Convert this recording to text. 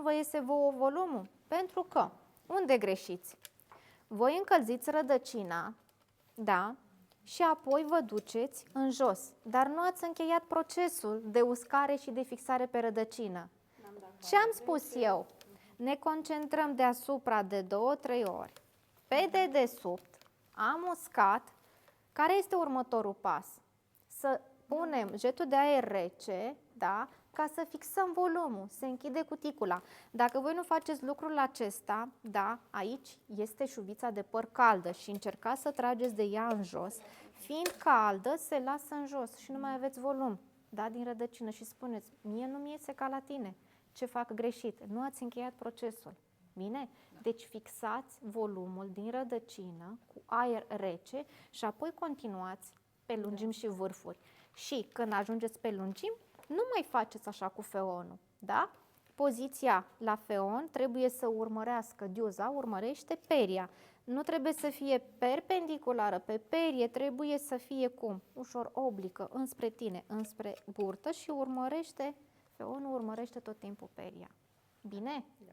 vă iese vouă volumul? Pentru că, unde greșiți? Voi încălziți rădăcina, da, și apoi vă duceți în jos, dar nu ați încheiat procesul de uscare și de fixare pe rădăcină. Ce am spus eu? Ne concentrăm deasupra de 2-3 ori. Pe dedesubt am uscat. Care este următorul pas? Să punem jetul de aer rece, da, ca să fixăm volumul, se închide cuticula. Dacă voi nu faceți lucrul acesta, da, aici este șuvița de păr caldă și încercați să trageți de ea în jos. Fiind caldă, se lasă în jos și nu mai aveți volum, da, din rădăcină și spuneți, mie nu mi iese ca la tine. Ce fac greșit? Nu ați încheiat procesul. Bine? Deci fixați volumul din rădăcină cu aer rece și apoi continuați pe lungimi și vârfuri. Și când ajungeți pe lungimi, nu mai faceți așa cu feonul, da? Poziția la feon trebuie să urmărească, diuza urmărește peria. Nu trebuie să fie perpendiculară pe perie, trebuie să fie cum? Ușor oblică, înspre tine, înspre burtă și urmărește, feonul urmărește tot timpul peria. Bine? Da.